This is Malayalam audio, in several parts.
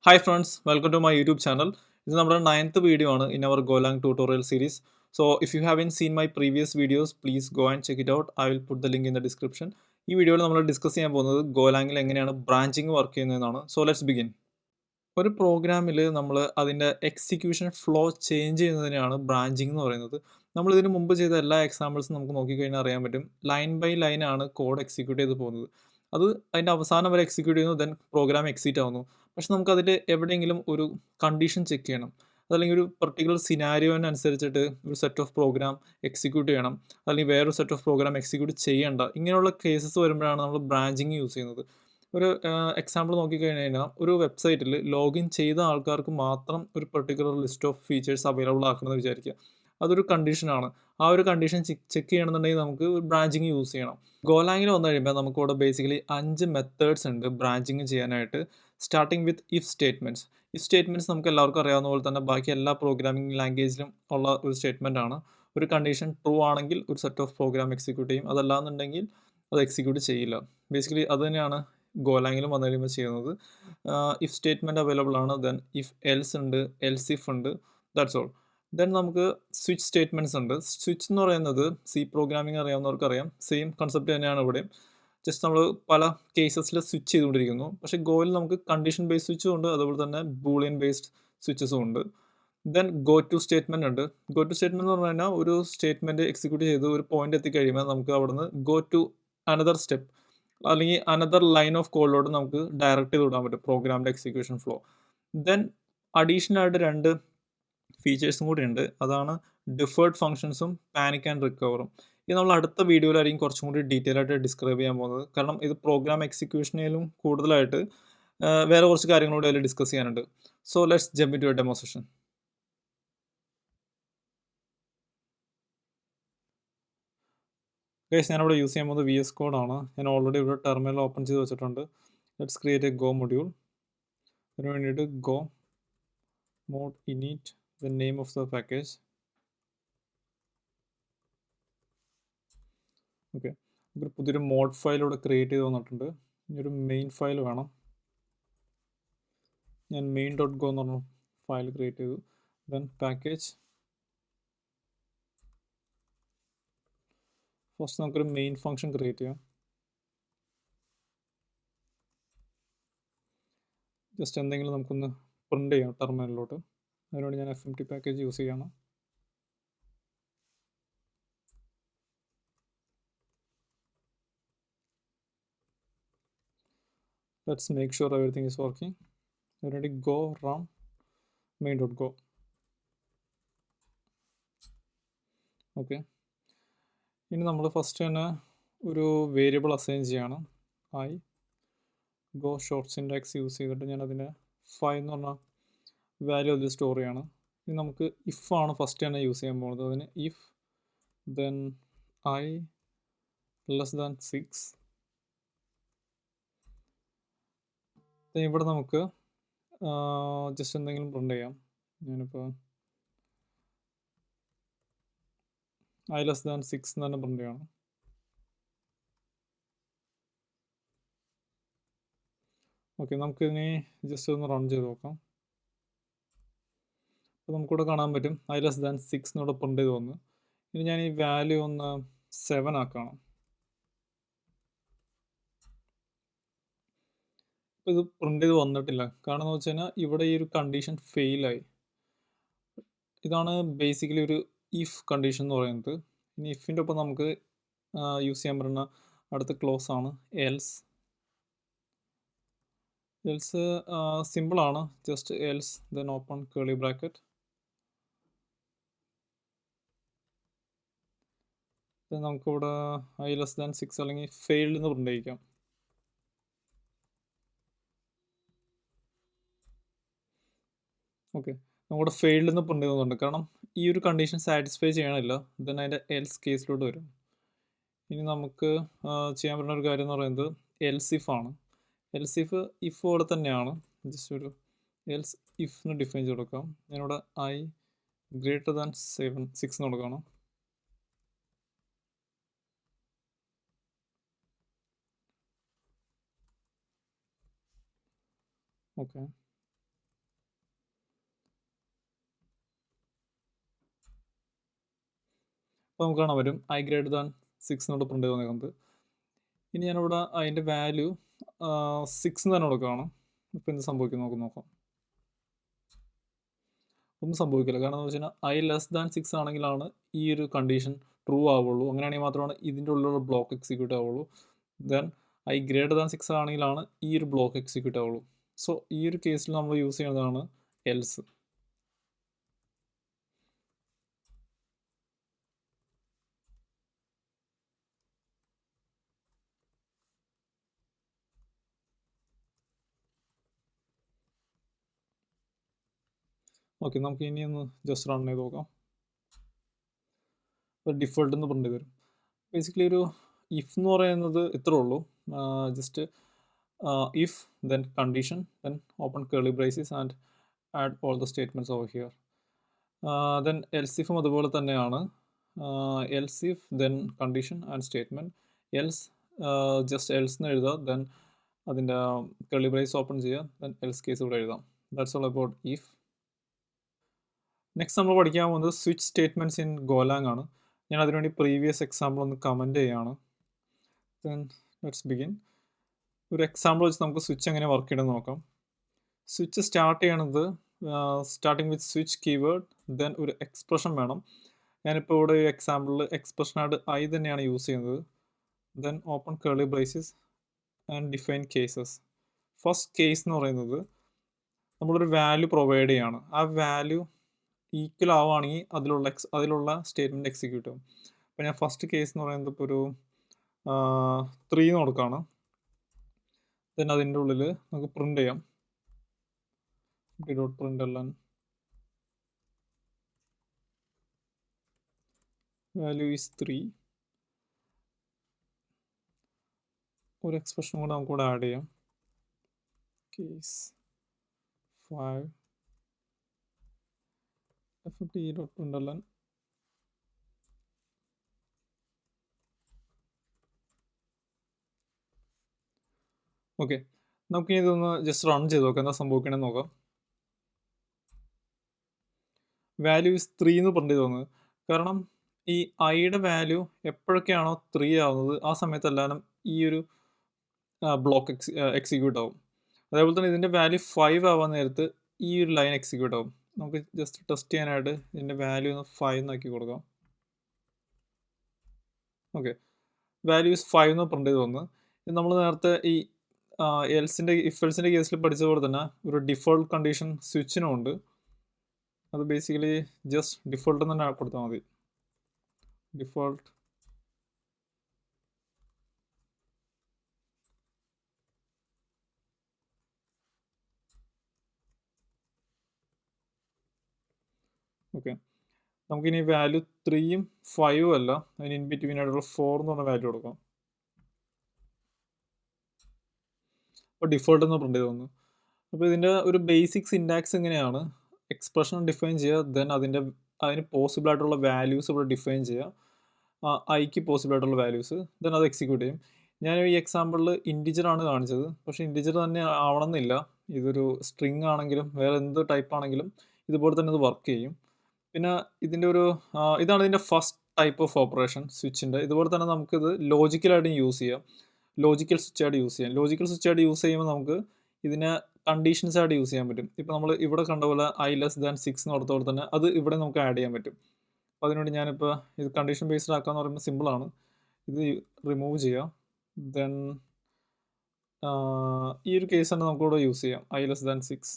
Hi friends, welcome to my YouTube channel. This is our ninth video in our Golang tutorial series. So if you haven't seen my previous videos, please go and check it out. I will put the link in the description. ഈ വീഡിയോയിൽ നമ്മൾ ഡിസ്കസ് ചെയ്യാൻ പോകുന്നത് ഗോലാങ്ങിൽ എങ്ങനെയാണ് ബ്രാഞ്ചിങ് വർക്ക് ചെയ്യുന്നതെന്നാണ്. So let's begin. ഒരു പ്രോഗ്രാമിൽ നമ്മൾ അതിൻ്റെ എക്സിക്യൂഷൻ ഫ്ലോ ചേഞ്ച് ചെയ്യുന്നതിനെയാണ് ബ്രാഞ്ചിങ് എന്ന് പറയുന്നത്. നമ്മൾ ഇതിന് മുമ്പ് ചെയ്ത എല്ലാ എക്സാമ്പിൾസും നമുക്ക് നോക്കിക്കഴിഞ്ഞാൽ അറിയാൻ പറ്റും. ലൈൻ ബൈ ലൈൻ ആണ് കോഡ് എക്സിക്യൂട്ട് ചെയ്ത് പോകുന്നത്. അത് അതിൻ്റെ അവസാനം വരെ എക്സിക്യൂട്ട് ചെയ്യുന്നു, ദെൻ പ്രോഗ്രാം എക്സിറ്റ് ആവുന്നു. പക്ഷെ നമുക്കതിൽ എവിടെയെങ്കിലും ഒരു കണ്ടീഷൻ ചെക്ക് ചെയ്യണം, അതല്ലെങ്കിൽ ഒരു പെർട്ടിക്കുലർ സിനാരിയോനനുസരിച്ചിട്ട് ഒരു സെറ്റ് ഓഫ് പ്രോഗ്രാം എക്സിക്യൂട്ട് ചെയ്യണം, അല്ലെങ്കിൽ വേറൊരു സെറ്റ് ഓഫ് പ്രോഗ്രാം എക്സിക്യൂട്ട് ചെയ്യേണ്ട, ഇങ്ങനെയുള്ള കേസസ് വരുമ്പോഴാണ് നമ്മൾ ബ്രാഞ്ചിങ് യൂസ് ചെയ്യുന്നത്. ഒരു എക്സാമ്പിൾ നോക്കിക്കഴിഞ്ഞ് കഴിഞ്ഞാൽ ഒരു വെബ്സൈറ്റിൽ ലോഗിൻ ചെയ്ത ആൾക്കാർക്ക് മാത്രം ഒരു particular list of features available ആക്കണമെന്ന് വിചാരിക്കുക. അതൊരു കണ്ടീഷനാണ്. ആ ഒരു കണ്ടീഷൻ ചെക്ക് ചെയ്യണമെന്നുണ്ടെങ്കിൽ നമുക്ക് ബ്രാഞ്ചിങ് യൂസ് ചെയ്യണം. ഗോലാങ്ങിൽ വന്നു കഴിയുമ്പോൾ നമുക്കിവിടെ ബേസിക്കലി 5 മെത്തേഡ്സ് ഉണ്ട് ബ്രാഞ്ചിങ് ചെയ്യാനായിട്ട്. Starting with if statements. If statements നമുക്ക് എല്ലാവർക്കും അറിയാവുന്ന പോലെ തന്നെ ബാക്കി എല്ലാ പ്രോഗ്രാമിംഗ് ലാംഗ്വേജിലും ഉള്ള ഒരു സ്റ്റേറ്റ്മെൻ്റ് ആണ്. ഒരു കണ്ടീഷൻ ട്രൂ ആണെങ്കിൽ ഒരു സെറ്റ് ഓഫ് പ്രോഗ്രാം എക്സിക്യൂട്ട് ചെയ്യും, അതല്ലാന്നുണ്ടെങ്കിൽ അത് എക്സിക്യൂട്ട് ചെയ്യില്ല. ബേസിക്കലി അത് തന്നെയാണ് ഗോലാങ്ങിലും വന്നു കഴിയുമ്പോൾ ചെയ്യുന്നത്. ഇഫ് സ്റ്റേറ്റ്മെൻറ്റ് അവൈലബിൾ ആണ്, ദെൻ ഇഫ് എൽസ് ഉണ്ട്, എൽസ് ഇഫ് ഉണ്ട്, ദാറ്റ്സ് ഓൾ. ദെൻ നമുക്ക് സ്വിച്ച് സ്റ്റേറ്റ്മെൻറ്റ്സ് ഉണ്ട്. സ്വിച്ച് എന്ന് പറയുന്നത് സി പ്രോഗ്രാമിംഗ് അറിയാവുന്നവർക്ക് അറിയാം, സെയിം കൺസെപ്റ്റ് തന്നെയാണ് ഇവിടെ. ജസ്റ്റ് നമ്മൾ പല കേസസിൽ സ്വിച്ച് ചെയ്തുകൊണ്ടിരിക്കുന്നു. പക്ഷേ ഗോയിൽ നമുക്ക് കണ്ടീഷൻ ബേസ്ഡ് സ്വിച്ചും ഉണ്ട്, അതുപോലെ തന്നെ ബൂളിയൻ ബേസ്ഡ് സ്വിച്ചസും ഉണ്ട്. ദെൻ ഗോ ടു സ്റ്റേറ്റ്മെൻറ്റ് ഉണ്ട്. ഗോ ടു സ്റ്റേറ്റ്മെൻറ്റ് എന്ന് പറഞ്ഞു കഴിഞ്ഞാൽ ഒരു സ്റ്റേറ്റ്മെൻറ്റ് എക്സിക്യൂട്ട് ചെയ്ത് ഒരു പോയിന്റ് എത്തിക്കഴിയുമ്പോൾ നമുക്ക് അവിടുന്ന് ഗോ ടു അനദർ സ്റ്റെപ്പ്, അല്ലെങ്കിൽ അനദർ ലൈൻ ഓഫ് കോഡിലോട്ട് നമുക്ക് ഡയറക്റ്റ് ചെയ്ത് വിടാൻ പറ്റും പ്രോഗ്രാമിൻ്റെ എക്സിക്യൂഷൻ ഫ്ലോ. ദെൻ അഡീഷണൽ ആയിട്ട് 2 ഫീച്ചേഴ്സും കൂടി ഉണ്ട്. അതാണ് ഡിഫേർഡ് ഫങ്ഷൻസും പാനിക് ആൻഡ് റിക്കവറും. ഇത് നമ്മൾ അടുത്ത വീഡിയോയിലായിരിക്കും കുറച്ചും കൂടി ഡീറ്റെയിൽ ആയിട്ട് ഡിസ്ക്രൈബ് ചെയ്യാൻ പോകുന്നത്. കാരണം ഇത് പ്രോഗ്രാം എക്സിക്യൂഷനിലും കൂടുതലായിട്ട് വേറെ കുറച്ച് കാര്യങ്ങൾ കൂടി അതിൽ ഡിസ്കസ് ചെയ്യാനുണ്ട്. So let's jump into A demo session. Guys, ഞാനിവിടെ യൂസ് ചെയ്യാൻ പോകുന്നത് VS Code ആണ്. ഞാൻ ഓൾറെഡി ഇവിടെ ടെർമിനൽ ഓപ്പൺ ചെയ്ത് വെച്ചിട്ടുണ്ട്. Let's create a Go module. അതിന് വേണ്ടിയിട്ട് Go mod init, the name of the package. Okay, ഒരു പുതിയൊരു മോഡ് ഫയൽ ഇവിടെ ക്രിയേറ്റ് ചെയ്ത് വന്നിട്ടുണ്ട്. ഇനി ഒരു മെയിൻ ഫയൽ വേണം. ഞാൻ main.go എന്ന് പറഞ്ഞ ഫയൽ ക്രിയേറ്റ് ചെയ്തു. Then package. ഫസ്റ്റ് നമുക്കൊരു മെയിൻ ഫംഗ്ഷൻ ക്രിയേറ്റ് ചെയ്യാം. ജസ്റ്റ് എന്തെങ്കിലും നമുക്കൊന്ന് പ്രിൻ്റ് ചെയ്യാം ടെർമിനലിലോട്ട്. അതിനുവേണ്ടി ഞാൻ FMT പാക്കേജ് യൂസ് ചെയ്യണം. Let's make sure everything is working. Already go run main.go. Okay, ഇനി നമ്മൾ ഫസ്റ്റ് തന്നെ ഒരു വേരിയബിൾ അസൈൻ ചെയ്യണം. ഗോ ഷോർട്ട് സിൻടാക്സ് യൂസ് ചെയ്തിട്ട് ഞാൻ അതിൻ്റെ 5 എന്ന് പറഞ്ഞ വാല്യൂ അതിൽ സ്റ്റോർ ചെയ്യണം. ഇനി നമുക്ക് ഇഫ് ആണ് ഫസ്റ്റ് തന്നെ യൂസ് ചെയ്യാൻ പോകുന്നത്. അതിന് if then I less than 6. ഇവിടെ നമുക്ക് ജസ്റ്റ് എന്തെങ്കിലും പ്രിൻ്റ് ചെയ്യാം. ഞാനിപ്പോൾ I less than 6 എന്ന് തന്നെ പ്രിൻ്റ് ചെയ്യണം. ഓക്കെ, നമുക്കിനി ജസ്റ്റ് ഒന്ന് റൺ ചെയ്ത് നോക്കാം. അപ്പോൾ നമുക്കിവിടെ കാണാൻ പറ്റും I less than 6 എന്നോട് പ്രിൻ്റ് ചെയ്ത് വന്നു. ഇനി ഞാൻ ഈ വാല്യൂ ഒന്ന് 7 ആക്കണം. ഇപ്പോൾ ഇത് പ്രിൻ്റ് ചെയ്ത് വന്നിട്ടില്ല. കാരണം എന്ന് വെച്ച് കഴിഞ്ഞാൽ ഇവിടെ ഈ ഒരു കണ്ടീഷൻ ഫെയിലായി. ഇതാണ് ബേസിക്കലി ഒരു ഇഫ് കണ്ടീഷൻ എന്ന് പറയുന്നത്. ഇനി ഇഫിൻ്റെ ഒപ്പം നമുക്ക് യൂസ് ചെയ്യാൻ പറ്റുന്ന അടുത്ത ക്ലോസ് ആണ് എൽസ്. എൽസ് സിമ്പിളാണ്, ജസ്റ്റ് എൽസ് ദെൻ ഓപ്പൺ കേളി ബ്രാക്കറ്റ്. നമുക്കിവിടെ I less than 6 അല്ലെങ്കിൽ ഫെയിൽഡ് എന്ന് പ്രിൻ്റ് ചെയ്യിക്കാം. ഓക്കെ, നമ്മുടെ ഫെയിൽഡ് എന്ന് പ്രിൻ്റ് ചെയ്യുന്നുണ്ട്. കാരണം ഈ ഒരു കണ്ടീഷൻ സാറ്റിസ്ഫൈ ചെയ്യണില്ല. ദെൻ അതിൻ്റെ എൽസ് കേസിലോട്ട് വരും. ഇനി നമുക്ക് ചെയ്യാൻ പറ്റുന്ന ഒരു കാര്യം എന്ന് പറയുന്നത് എൽസ് ഇഫ് ആണ്. എൽസ് ഇഫ് പോലെ തന്നെയാണ്, ജസ്റ്റ് ഒരു എൽസ് ഇഫിന് ഡിഫൈൻ ചെയ്ത് കൊടുക്കാം. ഞാനിവിടെ I greater than 6 എന്ന് കൊടുക്കണം. ഓക്കെ, അപ്പോൾ നമുക്ക് കാണാൻ പറ്റും ഐ ഗ്രേറ്റർ ദാൻ 6 എന്നോട് പ്രിൻ്റ് ചെയ്ത് വന്നേക്കുന്നത്. ഇനി ഞാനിവിടെ അതിൻ്റെ വാല്യൂ 6 തന്നെ കൊടുക്കുകയാണ്. ഇപ്പോൾ എന്ത് സംഭവിക്കും നമുക്ക് നോക്കാം. ഒന്നും സംഭവിക്കില്ല. കാരണം എന്ന് വെച്ച് കഴിഞ്ഞാൽ ഐ ലെസ് ദാൻ 6 ആണെങ്കിലാണ് ഈ ഒരു കണ്ടീഷൻ ട്രൂ ആവുള്ളൂ. അങ്ങനെയാണെങ്കിൽ മാത്രമാണ് ഇതിൻ്റെ ഉള്ളിലുള്ള ബ്ലോക്ക് എക്സിക്യൂട്ട് ആവുള്ളൂ. ദെൻ ഐ ഗ്രേറ്റർ ദാൻ 6 ആണെങ്കിലാണ് ഈ ഒരു ബ്ലോക്ക് എക്സിക്യൂട്ട് ആവുള്ളൂ. സോ ഈ ഒരു കേസിൽ നമ്മൾ യൂസ് ചെയ്യുന്നതാണ് എൽസ്. ഓക്കെ, നമുക്ക് ഇനി ഒന്ന് ജസ്റ്റ് റൺ ചെയ്ത് നോക്കാം. ഡിഫോൾട്ട് എന്ന് പ്രിൻ്റ് തരും. ബേസിക്കലി ഒരു ഇഫ് എന്ന് പറയുന്നത് ഇത്രേ ഉള്ളൂ. Just if then condition then open curly braces and add all the statements over here. Then else ഇഫും അതുപോലെ തന്നെയാണ്. Else if then condition and statement. Else just else എന്ന് എഴുതുക, ദെൻ അതിൻ്റെ കേർലി ബ്രേസ് ഓപ്പൺ ചെയ്യുക, ദെൻ എൽസ് കേസ് ഇവിടെ എഴുതാം. That's all about if. Next നമ്മൾ പഠിക്കാൻ പോകുന്നത് സ്വിച്ച് സ്റ്റേറ്റ്മെൻറ്റ്സ് ഇൻ ഗോലാങ് ആണ്. ഞാൻ അതിനുവേണ്ടി പ്രീവിയസ് എക്സാമ്പിൾ ഒന്ന് കമൻറ്റ് ചെയ്യുകയാണ്. Then let's begin. ഒരു എക്സാമ്പിൾ വെച്ച് നമുക്ക് സ്വിച്ച് എങ്ങനെ വർക്ക് ചെയ്യണമെന്ന് നോക്കാം. സ്വിച്ച് സ്റ്റാർട്ട് ചെയ്യണത് starting with switch keyword, then ഒരു എക്സ്പ്രഷൻ വേണം. ഞാനിപ്പോൾ ഇവിടെ ഒരു എക്സാമ്പിളിൽ എക്സ്പ്രഷനായിട്ട് ഐ തന്നെയാണ് യൂസ് ചെയ്യുന്നത്. Then open curly braces and define cases. First case എന്ന് പറയുന്നത് നമ്മളൊരു വാല്യൂ പ്രൊവൈഡ് ചെയ്യാണ്. ആ വാല്യൂ ഈക്വൽ ആവുകയാണെങ്കിൽ അതിലുള്ള സ്റ്റേറ്റ്മെൻറ്റ് എക്സിക്യൂട്ട് ആവും. അപ്പോൾ ഞാൻ ഫസ്റ്റ് കേസ് എന്ന് പറയുന്നത് ഇപ്പോൾ ഒരു 3 എന്ന് കൊടുക്കുകയാണ്. ദെൻ അതിൻ്റെ ഉള്ളിൽ നമുക്ക് പ്രിൻ്റ് ചെയ്യാം. println value is 3. ഒരു എക്സ്പ്രഷൻ കൂടെ നമുക്കിവിടെ ആഡ് ചെയ്യാം. Case 5 ft.println. ഓക്കെ, നമുക്കിനി ഇതൊന്ന് ജസ്റ്റ് റൺ ചെയ്ത് നോക്കാം, എന്താ സംഭവിക്കണമെന്ന് നോക്കാം. വാല്യൂ ഈസ് 3 എന്ന് പ്രിൻ്റ് ചെയ്ത് തോന്നുന്നത്. കാരണം ഈ ഐയുടെ വാല്യൂ എപ്പോഴൊക്കെയാണോ 3 ആവുന്നത് ആ സമയത്തെല്ലാം ഈ ഒരു ബ്ലോക്ക് എക്സിക്യൂട്ട് ആവും. അതേപോലെ തന്നെ ഇതിൻ്റെ വാല്യൂ 5 ആവാൻ നേരത്ത് ഈ ഒരു ലൈൻ എക്സിക്യൂട്ട് ആവും. നമുക്ക് ജസ്റ്റ് ടെസ്റ്റ് ചെയ്യാനായിട്ട് ഇതിൻ്റെ വാല്യൂ ഒന്ന് 5 എന്നാക്കി കൊടുക്കാം. ഓക്കെ, വാല്യൂ ഈസ് 5 എന്ന് പ്രിൻ്റ് ചെയ്ത് വന്ന്. ഇത് നമ്മൾ നേരത്തെ ഈ ഇഫ് എൽസിൻ്റെ കേസിൽ പഠിച്ച പോലെ തന്നെ ഒരു ഡിഫോൾട്ട് കണ്ടീഷൻ സ്വിച്ചിനും ഉണ്ട്. അത് ബേസിക്കലി ജസ്റ്റ് ഡിഫോൾട്ട് തന്നെ കൊടുത്താൽ മതി. ഡിഫോൾട്ട് ഓക്കെ, നമുക്കിനി വാല്യൂ 3യും 5ഉം അല്ല, അതിന് ഇൻ ബിറ്റ്വീൻ ആയിട്ടുള്ള 4 എന്ന് പറഞ്ഞ വാല്യൂ കൊടുക്കാം. അപ്പോൾ ഡിഫോൾട്ട് എന്ന് പ്രിൻ്റ് ചെയ്ത് വന്നു. അപ്പോൾ ഇതിൻ്റെ ഒരു ബേസിക് സിൻടാക്സ് ഇങ്ങനെയാണ്. എക്സ്പ്രഷൻ ഡിഫൈൻ ചെയ്യുക, ദെൻ അതിന് പോസിബിൾ ആയിട്ടുള്ള വാല്യൂസ് ഇവിടെ ഡിഫൈൻ ചെയ്യുക, ഐക്ക് പോസിബിൾ ആയിട്ടുള്ള വാല്യൂസ്, ദെൻ അത് എക്സിക്യൂട്ട് ചെയ്യും. ഞാൻ ഈ എക്സാമ്പിളിൽ ഇൻറ്റിജറാണ് കാണിച്ചത്, പക്ഷേ ഇൻറ്റിജർ തന്നെ ആവണമെന്നില്ല. ഇതൊരു സ്ട്രിങ് ആണെങ്കിലും വേറെ എന്ത് ടൈപ്പ് ആണെങ്കിലും ഇതുപോലെ തന്നെ ഇത് വർക്ക് ചെയ്യും. പിന്നെ ഇതിൻ്റെ ഇതാണ് ഇതിൻ്റെ ഫസ്റ്റ് ടൈപ്പ് ഓഫ് ഓപ്പറേഷൻ സ്വിച്ചിൻ്റെ. ഇതുപോലെ തന്നെ നമുക്കിത് ലോജിക്കലായിട്ടും യൂസ് ചെയ്യാം, ലോജിക്കൽ സ്വിച്ചായിട്ട് യൂസ് ചെയ്യാം. ലോജിക്കൽ സ്വിച്ചായിട്ട് യൂസ് ചെയ്യുമ്പോൾ നമുക്ക് ഇതിനെ കണ്ടീഷൻസ് ആയിട്ട് യൂസ് ചെയ്യാൻ പറ്റും. ഇപ്പോൾ നമ്മൾ ഇവിടെ കണ്ട പോലെ ഐ ലെസ് ദാൻ 6 എന്ന് കൊടുത്ത പോലെ തന്നെ അത് ഇവിടെ നമുക്ക് ആഡ് ചെയ്യാൻ പറ്റും. അപ്പോൾ അതിനുവേണ്ടി ഞാനിപ്പോൾ ഇത് കണ്ടീഷൻ ബേസ്ഡ് ആക്കാന്ന് പറയുമ്പോൾ സിമ്പിളാണ്. ഇത് റിമൂവ് ചെയ്യാം, ദെൻ ഈ ഒരു കേസ് തന്നെ നമുക്കിവിടെ യൂസ് ചെയ്യാം, I less than 6,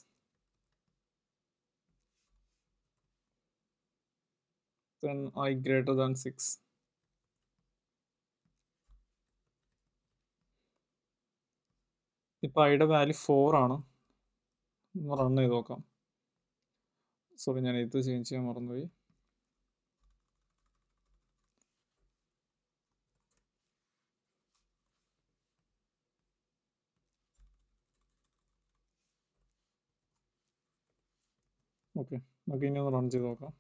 then I greater than 6. ഇപ്പോൾ ഐയുടെ വാല്യൂ 4 ആണ്. റൺ ചെയ്ത് നോക്കാം. സോറി, ഞാൻ ഇത് ചേഞ്ച് ചെയ്യാൻ മറന്നുപോയി. ഓക്കെ, നമുക്ക് ഇനി ഒന്ന് റൺ ചെയ്ത് നോക്കാം.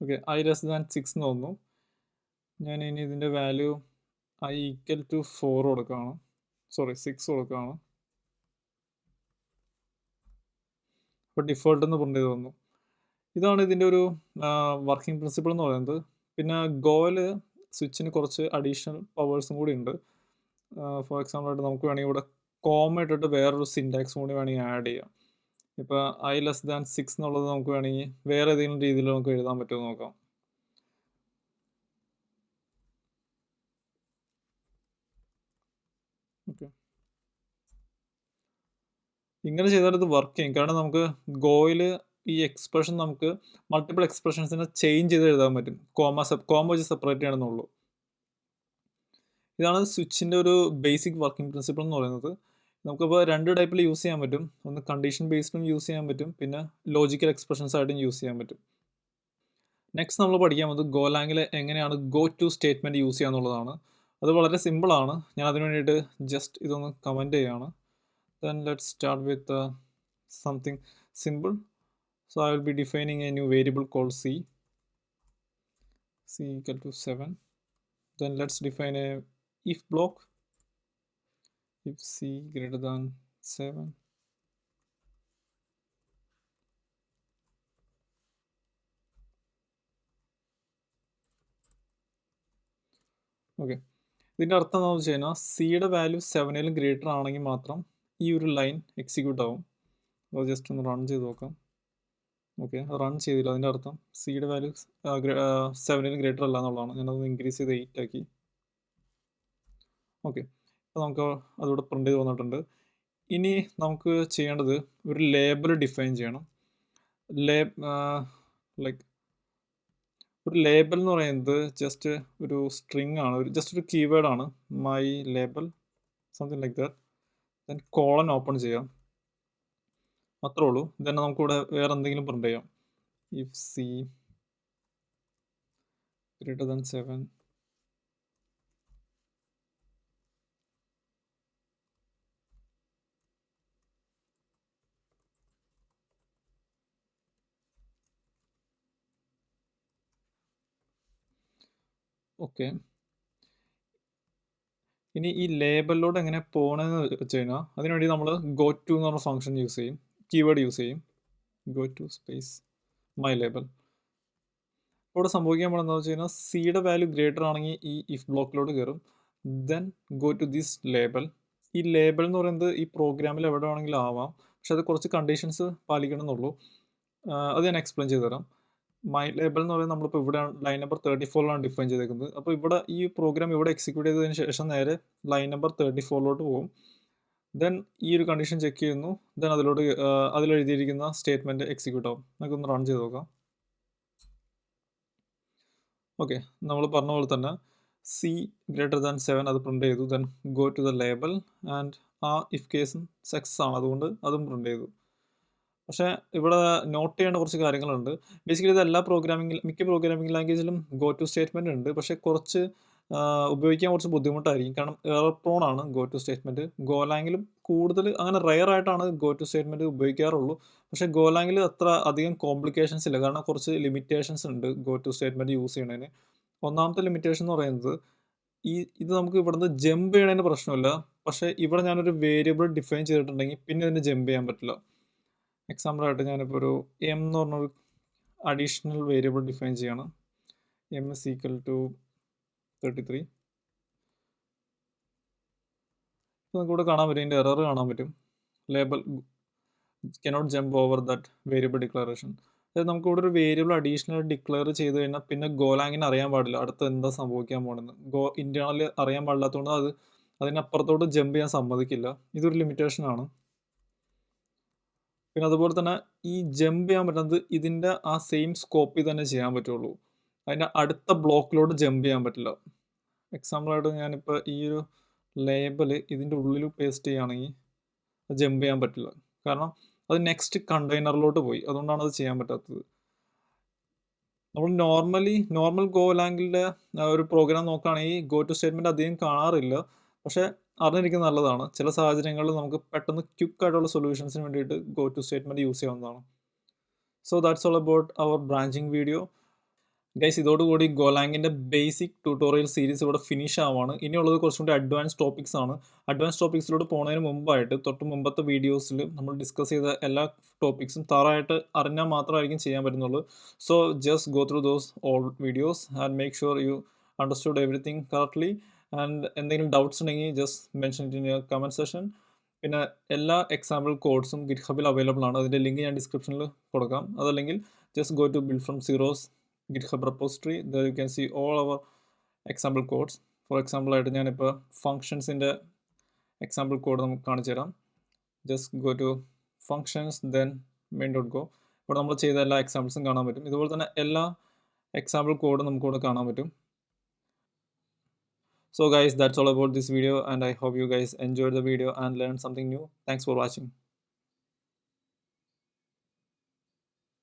ഓക്കെ, ഐ ലെസ് ദാൻ 6 എന്ന് തോന്നുന്നു. ഞാൻ ഇനി ഇതിൻ്റെ വാല്യൂ ഐ ഈക്വൽ ടു 4 കൊടുക്കുകയാണ്, സോറി 6 കൊടുക്കുകയാണ്. അപ്പോൾ ഡിഫോൾട്ട് എന്ന് പ്രിൻ്റ് ചെയ്ത് വന്നു. ഇതാണ് ഇതിൻ്റെ ഒരു വർക്കിംഗ് പ്രിൻസിപ്പിൾ എന്ന് പറയുന്നത്. പിന്നെ ഗോയിൽ സ്വിച്ചിന് കുറച്ച് അഡീഷണൽ പവേഴ്സും കൂടി ഉണ്ട്. ഫോർ എക്സാമ്പിൾ ആയിട്ട് നമുക്ക് വേണമെങ്കിൽ ഇവിടെ കോമ ഇട്ടിട്ട് വേറൊരു സിൻടാക്സും കൂടി വേണമെങ്കിൽ ആഡ് ചെയ്യാം. ഇപ്പോൾ i<6 എന്നുള്ളത് നമുക്ക് വേണമെങ്കിൽ വേറെ ഏതെങ്കിലും രീതിയിൽ നമുക്ക് എഴുതാൻ പറ്റുമോ നോക്കാം. ഓക്കെ, ഇങ്ങനെ ചെയ്താൽ ഇത് വർക്ക് ചെയ്യും. കാരണം നമുക്ക് ഗോയിൽ ഈ എക്സ്പ്രഷൻ നമുക്ക് മൾട്ടിപ്പിൾ എക്സ്പ്രഷൻസിനെ ചേഞ്ച് ചെയ്ത് എഴുതാൻ പറ്റും. കോമ വെച്ച് സെപ്പറേറ്റ് ചെയ്യണമെന്നുള്ളൂ. ഇതാണ് സ്വിച്ചിൻ്റെ ഒരു ബേസിക് വർക്കിംഗ് പ്രിൻസിപ്പിൾ എന്ന് പറയുന്നത്. നമുക്കിപ്പോൾ 2 ടൈപ്പിൽ യൂസ് ചെയ്യാൻ പറ്റും. ഒന്ന് കണ്ടീഷൻ ബേസ്ഡും യൂസ് ചെയ്യാൻ പറ്റും, പിന്നെ ലോജിക്കൽ എക്സ്പ്രഷൻസ് ആയിട്ടും യൂസ് ചെയ്യാൻ പറ്റും. നെക്സ്റ്റ് നമ്മൾ പഠിക്കാൻ പോകുന്നത് ഗോലാങ്ങിൽ എങ്ങനെയാണ് ഗോ ടു സ്റ്റേറ്റ്മെൻറ്റ് യൂസ് ചെയ്യുക എന്നുള്ളതാണ്. അത് വളരെ സിമ്പിളാണ്. ഞാൻ അതിന് വേണ്ടിയിട്ട് ജസ്റ്റ് ഇതൊന്ന് കമൻറ്റ് ചെയ്യുകയാണ്. Then let's start with something simple. So I will be defining a new variable called c equal to 7. Then let's define a if block. If c greater than 7, okay. ഇതിൻ്റെ അർത്ഥം എന്താണെന്ന് വെച്ച് കഴിഞ്ഞാൽ സിയുടെ വാല്യൂ 7 ഗ്രേറ്റർ ആണെങ്കിൽ മാത്രം ഈ ഒരു ലൈൻ എക്സിക്യൂട്ട് ആവും. അത് ജസ്റ്റ് ഒന്ന് റൺ ചെയ്ത് നോക്കാം. ഓക്കെ, റൺ ചെയ്തില്ല. അതിൻ്റെ അർത്ഥം സിയുടെ വാല്യൂ 7 ഗ്രേറ്റർ അല്ല എന്നുള്ളതാണ്. ഞാനത് ഇൻക്രീസ് ചെയ്ത് 8 ആക്കി. ഓക്കെ, അപ്പോൾ നമുക്ക് അതിവിടെ പ്രിൻ്റ് ചെയ്ത് വന്നിട്ടുണ്ട്. ഇനി നമുക്ക് ചെയ്യേണ്ടത് ഒരു ലേബൽ ഡിഫൈൻ ചെയ്യണം. ലൈക്ക് ഒരു ലേബൽ എന്ന് പറയുന്നത് ജസ്റ്റ് ഒരു സ്ട്രിങ് ആണ്, ജസ്റ്റ് ഒരു കീവേഡാണ്. My label something like that. Then colon open ചെയ്യാം, അത്രേ ഉള്ളൂ. ദെൻ നമുക്കിവിടെ വേറെ എന്തെങ്കിലും പ്രിൻ്റ് ചെയ്യാം. If C greater than 7, okay. ഇനി ഈ ലേബലിലോട്ട് എങ്ങനെ പോകണമെന്ന് വെച്ച് കഴിഞ്ഞാൽ അതിനുവേണ്ടി നമ്മൾ ഗോ ടു എന്ന് പറഞ്ഞ ഫംഗ്ഷൻ യൂസ് ചെയ്യും, കീവേഡ് യൂസ് ചെയ്യും. Go to space my label. ഇവിടെ സംഭവിക്കാൻ പോകുന്നത് വെച്ച് കഴിഞ്ഞാൽ സിയുടെ വാല്യൂ ഗ്രേറ്റർ ആണെങ്കിൽ ഈ ഇഫ് ബ്ലോക്കിലോട്ട് കയറും. Then go to this label. ഈ ലേബൽ എന്ന് പറയുന്നത് ഈ പ്രോഗ്രാമിൽ എവിടെ വേണമെങ്കിലും ആവാം, പക്ഷെ അത് കുറച്ച് കണ്ടീഷൻസ് പാലിക്കണം എന്നുള്ളൂ. അത് ഞാൻ എക്സ്പ്ലെയിൻ ചെയ്ത് തരാം. മൈ ലേബൽ എന്ന് പറയുന്നത് നമ്മളിപ്പോൾ ഇവിടെ ലൈൻ നമ്പർ 34 ഡിഫൈൻ ചെയ്തേക്കുന്നത്. അപ്പോൾ ഇവിടെ ഈ പ്രോഗ്രാം ഇവിടെ എക്സിക്യൂട്ട് ചെയ്തതിന് ശേഷം നേരെ ലൈൻ നമ്പർ 34 പോകും. ദെൻ ഈ ഒരു കണ്ടീഷൻ ചെക്ക് ചെയ്യുന്നു. ദെൻ അതിലെഴുതിയിരിക്കുന്ന സ്റ്റേറ്റ്മെൻറ്റ് എക്സിക്യൂട്ട് ആവും. നമുക്കൊന്ന് റൺ ചെയ്ത് നോക്കാം. ഓക്കെ, നമ്മൾ പറഞ്ഞ പോലെ തന്നെ സി ഗ്രേറ്റർ ദാൻ 7 അത് പ്രിൻ്റ് ചെയ്തു. Then go to the label and ആ ഇഫ് കേസും സെക്സ് ആണ്, അതുകൊണ്ട് അതും പ്രിൻ്റ് ചെയ്തു. പക്ഷേ ഇവിടെ നോട്ട് ചെയ്യേണ്ട കുറച്ച് കാര്യങ്ങളുണ്ട്. ബേസിക്കലി ഇത് മിക്ക പ്രോഗ്രാമിംഗ് ലാംഗ്വേജിലും ഗോ ടു സ്റ്റേറ്റ്മെൻറ്റ് ഉണ്ട്. പക്ഷേ കുറച്ച് ഉപയോഗിക്കാൻ കുറച്ച് ബുദ്ധിമുട്ടായിരിക്കും, കാരണം എറർ പ്രോൺ ആണ് ഗോ ടു സ്റ്റേറ്റ്മെൻറ്റ്. ഗോലാങ്കിലും കൂടുതൽ അങ്ങനെ റെയർ ആയിട്ടാണ് ഗോ ടു സ്റ്റേറ്റ്മെൻറ്റ് ഉപയോഗിക്കാറുള്ളൂ. പക്ഷേ ഗോലാങ്കിൽ അത്ര അധികം കോംപ്ലിക്കേഷൻസ് ഇല്ല, കാരണം കുറച്ച് ലിമിറ്റേഷൻസ് ഉണ്ട് ഗോ ടു സ്റ്റേറ്റ്മെൻറ്റ് യൂസ് ചെയ്യുന്നതിന്. ഒന്നാമത്തെ ലിമിറ്റേഷൻ എന്ന് പറയുന്നത് ഇത് നമുക്ക് ഇവിടുന്ന് ജമ്പ് ചെയ്യണതിന് പ്രശ്നമില്ല. പക്ഷേ ഇവിടെ ഞാനൊരു വേരിയബിൾ ഡിഫൈൻ ചെയ്തിട്ടുണ്ടെങ്കിൽ പിന്നെ ഇതിന് ജമ്പ് ചെയ്യാൻ പറ്റില്ല. എക്സാമ്പിളായിട്ട് ഞാനിപ്പോൾ ഒരു എം എന്ന് പറഞ്ഞൊരു അഡീഷണൽ വേരിയബിൾ ഡിഫൈൻ ചെയ്യണം. M is equal to 33. ഇപ്പോൾ നമുക്ക് ഇവിടെ കാണാൻ പറ്റും, ഇതിൻ്റെ എറർ കാണാൻ പറ്റും. Label cannot jump over that variable declaration. അതായത് നമുക്ക് ഇവിടെ ഒരു വേരിയബിൾ അഡീഷണൽ ഡിക്ലെയർ ചെയ്ത് കഴിഞ്ഞാൽ പിന്നെ ഗോലാങ്ങിന് അറിയാൻ പാടില്ല അടുത്ത് എന്താ സംഭവിക്കാൻ പോകുന്നത്. ഇൻറ്റേർണലി അറിയാൻ പാടില്ലാത്തതുകൊണ്ട് അതിനപ്പുറത്തോട്ട് ജമ്പ് ചെയ്യാൻ സമ്മതിക്കില്ല. ഇതൊരു ലിമിറ്റേഷൻ ആണ്. പിന്നെ അതുപോലെ തന്നെ ഈ ജമ്പ് ചെയ്യാൻ പറ്റുന്നത് ഇതിൻ്റെ ആ സെയിം സ്കോപ്പിൽ തന്നെ ചെയ്യാൻ പറ്റുള്ളൂ. അതിൻ്റെ അടുത്ത ബ്ലോക്കിലോട്ട് ജമ്പ് ചെയ്യാൻ പറ്റില്ല. എക്സാമ്പിളായിട്ട് ഞാനിപ്പോൾ ഈ ഒരു ലേബൽ ഇതിൻ്റെ ഉള്ളിൽ പേസ്റ്റ് ചെയ്യുകയാണെങ്കിൽ ജമ്പ് ചെയ്യാൻ പറ്റില്ല, കാരണം അത് നെക്സ്റ്റ് കണ്ടെയ്നറിലോട്ട് പോയി. അതുകൊണ്ടാണ് അത് ചെയ്യാൻ പറ്റാത്തത്. നമ്മൾ നോർമൽ ഗോലാങ്കിലെ ഒരു പ്രോഗ്രാം നോക്കുകയാണെങ്കിൽ ഗോ ടു സ്റ്റേറ്റ്മെൻറ്റ് അധികം കാണാറില്ല. പക്ഷേ അറിഞ്ഞിരിക്കുന്നത് നല്ലതാണ്. ചില സാഹചര്യങ്ങളിൽ നമുക്ക് പെട്ടെന്ന് ക്വിക്കായിട്ടുള്ള സൊല്യൂഷൻസിന് വേണ്ടിയിട്ട് ഗോ ടു സ്റ്റേറ്റ്മെൻറ്റ് യൂസ് ചെയ്യാവുന്നതാണ്. So that's all about our branching video. Guys ഇതോടുകൂടി ഗോലാങ്ങിൻ്റെ ബേസിക് ട്യൂട്ടോറിയൽ സീരീസ് ഇവിടെ ഫിനിഷ് ആവുകയാണ്. ഇനിയുള്ളത് കുറച്ചും കൂടി അഡ്വാൻസ് ടോപ്പിക്സ് ആണ്. അഡ്വാൻസ് ടോപ്പിക്സിലോട്ട് പോകുന്നതിന് മുമ്പായിട്ട് തൊട്ട് മുമ്പത്തെ വീഡിയോസിൽ നമ്മൾ ഡിസ്കസ് ചെയ്ത എല്ലാ ടോപ്പിക്സും താറായിട്ട് അറിഞ്ഞാൽ മാത്രമായിരിക്കും ചെയ്യാൻ പറ്റുന്നുള്ളൂ. So just go through those all videos and make sure you understood everything correctly. And എന്തെങ്കിലും ഡൗട്ട്സ് ഉണ്ടെങ്കിൽ just mention in your comment session. പിന്നെ എല്ലാ എക്സാമ്പിൾ കോഡ്സും ഗിറ്റ്ഹബിൽ അവൈലബിൾ ആണ്. അതിൻ്റെ ലിങ്ക് ഞാൻ ഡിസ്ക്രിപ്ഷനിൽ കൊടുക്കാം. അതല്ലെങ്കിൽ just go to build from zeros GitHub repository. There you can see all our example codes. For example ആയിട്ട് ഞാനിപ്പോൾ ഫങ്ഷൻസിൻ്റെ എക്സാമ്പിൾ കോഡ് നമുക്ക് കാണിച്ചു തരാം. Just go to functions then main.go. ഇവിടെ നമ്മൾ ചെയ്ത എല്ലാ എക്സാമ്പിൾസും കാണാൻ പറ്റും. ഇതുപോലെ തന്നെ എല്ലാ എക്സാമ്പിൾ കോഡും നമുക്കിവിടെ കാണാൻ പറ്റും. So guys, that's all about this video, and I hope you guys enjoyed the video and learned something new. Thanks for watching.